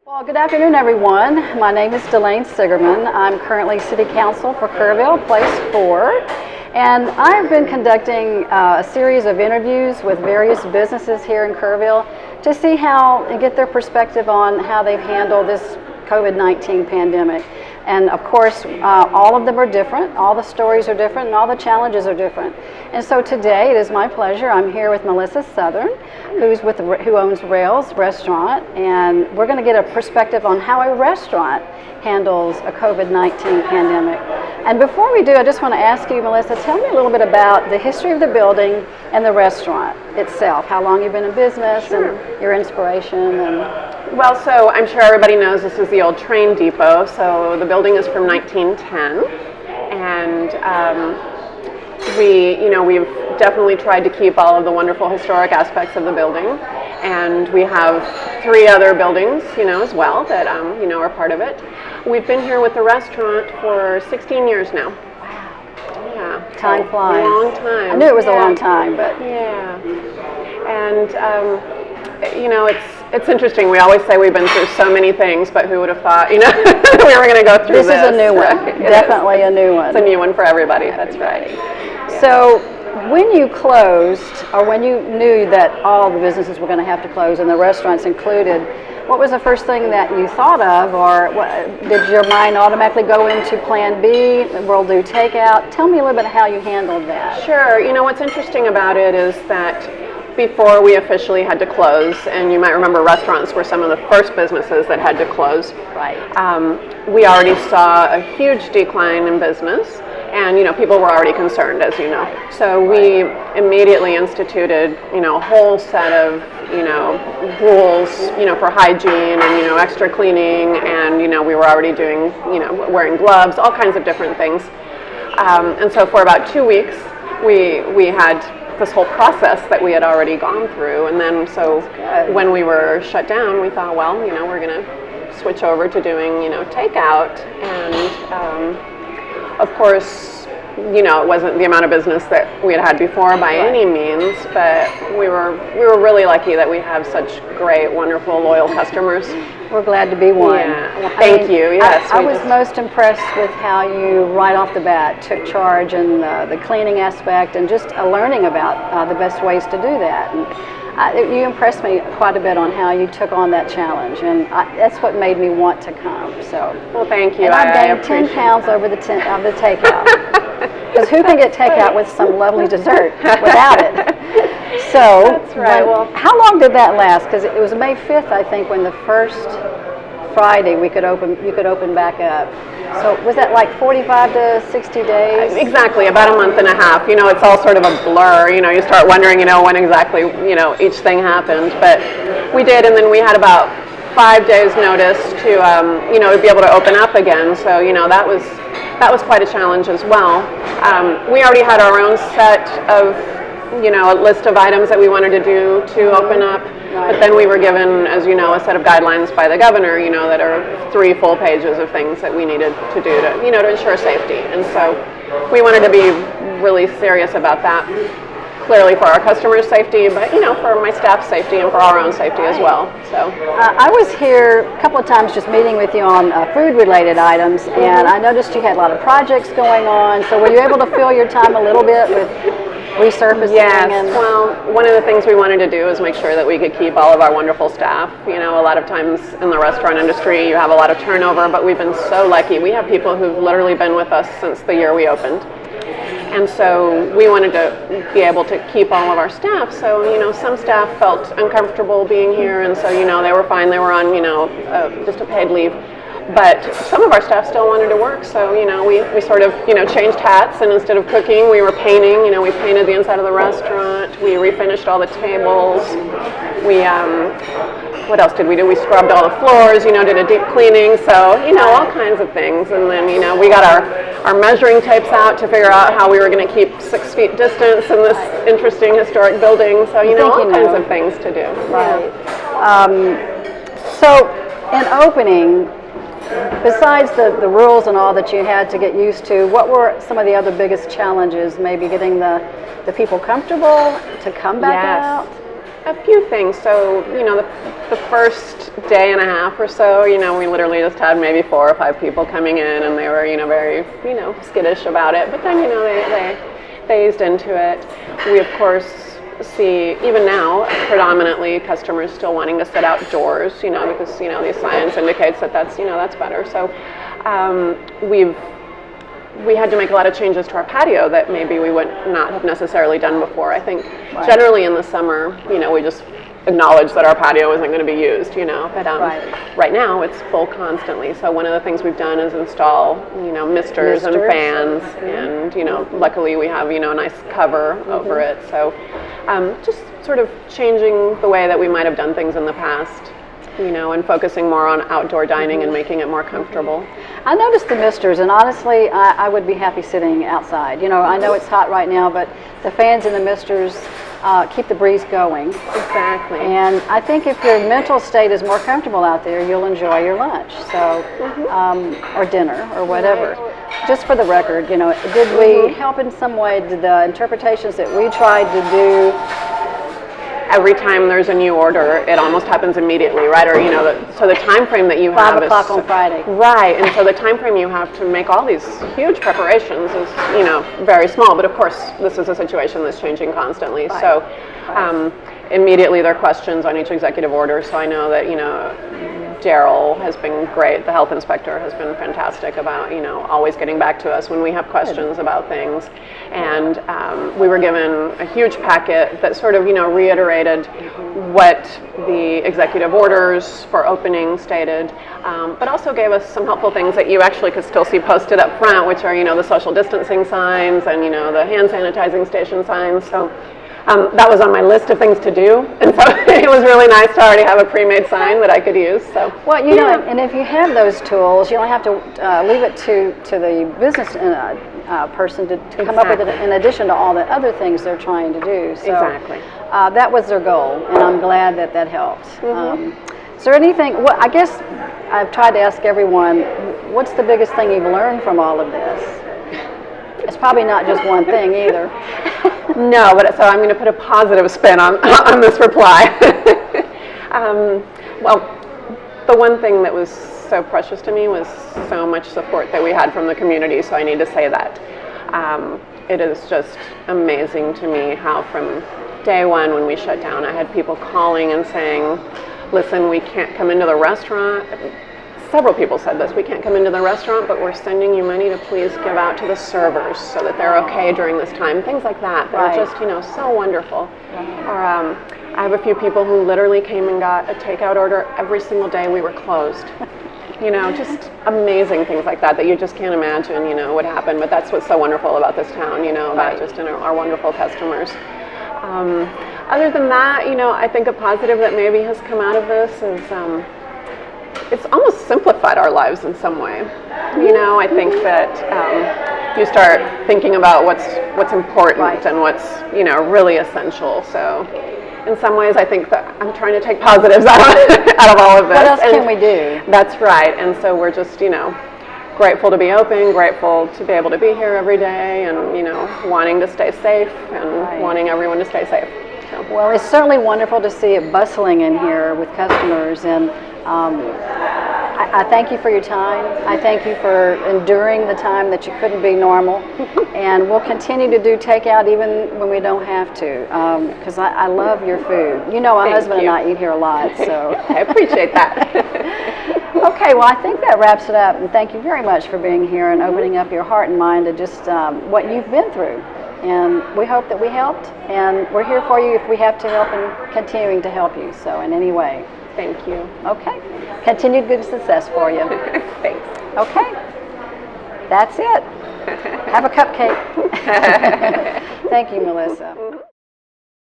Well, good afternoon, everyone. My name is Delayne Sigerman. I'm currently City Council for Kerrville, Place 4. And I've been conducting a series of interviews with various businesses here in Kerrville to see how and get their perspective on how they've handled this COVID-19 pandemic. And of course, all of them are different, all the stories are different, and all the challenges are different. And so today, it is my pleasure, I'm here with Melissa Southern, who owns Rails Restaurant, and we're going to get a perspective on how a restaurant handles a COVID-19 pandemic. And before we do, I just want to ask you, Melissa, tell me a little bit about the history of the building and the restaurant itself, how long you've been in business. Sure. And your inspiration. Well, so I'm sure everybody knows this is the old train depot. So the building is from 1910, and we've definitely tried to keep all of the wonderful historic aspects of the building. And we have 3 other buildings, as well that are part of it. We've been here with the restaurant for 16 years now. Wow. Yeah. Time flies. A long time. I knew it was a long time, but yeah. And it's interesting. We always say we've been through so many things, but who would have thought, we were going to go through this. This is a new one. Right? Definitely a new one. It's a new one for everybody. That's right. So when you closed, or when you knew that all the businesses were going to have to close, and the restaurants included, what was the first thing that you thought of, or did your mind automatically go into plan B, we'll do takeout? Tell me a little bit how you handled that. Sure. What's interesting about it is that before we officially had to close, and you might remember restaurants were some of the first businesses that had to close. Right. We already saw a huge decline in business, and people were already concerned, as you know. So we immediately instituted a whole set of rules for hygiene and extra cleaning, and we were already doing wearing gloves, all kinds of different things. And so for about 2 weeks we had this whole process that we had already gone through, and then so when we were shut down, we thought, well, we're going to switch over to doing takeout, and of course, it wasn't the amount of business that we had before by any means, but we were really lucky that we have such great, wonderful, loyal customers. We're glad to be one. Yeah. Well, thank you. Yes, I was most impressed with how you, right off the bat, took charge in the cleaning aspect and just learning about the best ways to do that. And you impressed me quite a bit on how you took on that challenge, and that's what made me want to come. So, well, thank you. And I gained 10 pounds over the takeout. Because who can get takeout with some lovely dessert without it? So, that's right. How long did that last? Because it was May 5th, I think, when the first Friday you could open back up. So was that like 45 to 60 days? Exactly, about a month and a half. It's all sort of a blur. You start wondering, when exactly, each thing happened. But we did, and then we had about 5 days notice to, be able to open up again. So, that was quite a challenge as well. We already had our own set of, a list of items that we wanted to do to open up. But then we were given, as you know, a set of guidelines by the governor, that are 3 full pages of things that we needed to do to, to ensure safety. And so we wanted to be really serious about that, clearly for our customers' safety, but, for my staff's safety and for our own safety as well. So I was here a couple of times just meeting with you on food-related items, and I noticed you had a lot of projects going on. So were you able to fill your time a little bit with resurfacing? Yes. Well, one of the things we wanted to do is make sure that we could keep all of our wonderful staff. A lot of times in the restaurant industry, you have a lot of turnover, but we've been so lucky. We have people who've literally been with us since the year we opened. And so we wanted to be able to keep all of our staff. So, some staff felt uncomfortable being here, and so, they were fine. They were on, just a paid leave. But some of our staff still wanted to work, so we sort of changed hats, and instead of cooking, we were painting. We painted the inside of the restaurant. We refinished all the tables. We what else did we do? We scrubbed all the floors. Did a deep cleaning. So all kinds of things. And then we got our measuring tapes out to figure out how we were going to keep 6 feet distance in this interesting historic building. So all kinds of things to do. Right. So in opening, besides the rules and all that you had to get used to, what were some of the other biggest challenges? Maybe getting the people comfortable to come back out? A few things. So, the first day and a half or so, we literally just had maybe 4 or 5 people coming in, and they were, very, skittish about it. But then, they eased into it. We, of course, see, even now, predominantly customers still wanting to sit outdoors, because, the science indicates that that's better. So, we had to make a lot of changes to our patio that maybe we would not have necessarily done before. I think generally in the summer, we just acknowledge that our patio isn't going to be used, but right now it's full constantly. So one of the things we've done is install, misters and fans, and, luckily we have, a nice cover over it. So just sort of changing the way that we might have done things in the past, and focusing more on outdoor dining and making it more comfortable. I noticed the misters, and honestly, I would be happy sitting outside. I know it's hot right now, but the fans and the misters keep the breeze going. Exactly. And I think if your mental state is more comfortable out there, you'll enjoy your lunch, so or dinner, or whatever. Right. Just for the record, did we help in some way? Did the interpretations that we tried to do? Every time there's a new order, it almost happens immediately, right? Or so the time frame that you have 5 o'clock on Friday, right? And so the time frame you have to make all these huge preparations is, very small. But of course, this is a situation that's changing constantly. Right. So immediately there are questions on each executive order. So I know that Daryl has been great. The health inspector has been fantastic about, always getting back to us when we have questions about things. And we were given a huge packet that sort of, reiterated what the executive orders for opening stated, but also gave us some helpful things that you actually could still see posted up front, which are, the social distancing signs and, the hand sanitizing station signs. So that was on my list of things to do, and so it was really nice to already have a pre-made sign that I could use. So, well, and if you have those tools, you don't have to leave it to the business person to come up with it in addition to all the other things they're trying to do. So, exactly. That was their goal, and I'm glad that helped. Is there anything? Well, I guess I've tried to ask everyone, what's the biggest thing you've learned from all of this? It's probably not just one thing either. No, but so I'm going to put a positive spin on this reply. Well, the one thing that was so precious to me was so much support that we had from the community, so I need to say that. It is just amazing to me how from day one when we shut down, I had people calling and saying, listen, we can't come into the restaurant. Several people said this, we can't come into the restaurant, but we're sending you money to please give out to the servers so that they're okay during this time. Things like that. They're just, so wonderful. Or I have a few people who literally came and got a takeout order every single day we were closed. Just amazing things like that you just can't imagine, would happen. But that's what's so wonderful about this town, about just our wonderful customers. Other than that, I think a positive that maybe has come out of this is it's almost simplified our lives in some way. I think that you start thinking about what's important and what's really essential. So in some ways, I think that I'm trying to take positives out of all of this. What else can we do? That's right. And so we're just grateful to be open, grateful to be able to be here every day, and wanting to stay safe and wanting everyone to stay safe. So. Well, it's certainly wonderful to see it bustling in here with customers, and I thank you for your time. I thank you for enduring the time that you couldn't be normal, and we'll continue to do takeout even when we don't have to, because I love your food. My husband and I eat here a lot, so. I appreciate that. Okay, well, I think that wraps it up, and thank you very much for being here and opening up your heart and mind to just what you've been through. And we hope that we helped, and we're here for you if we have to help and continuing to help you, so in any way. Thank you. Okay. Continued good success for you. Thanks. Okay. That's it. Have a cupcake. Thank you, Melissa.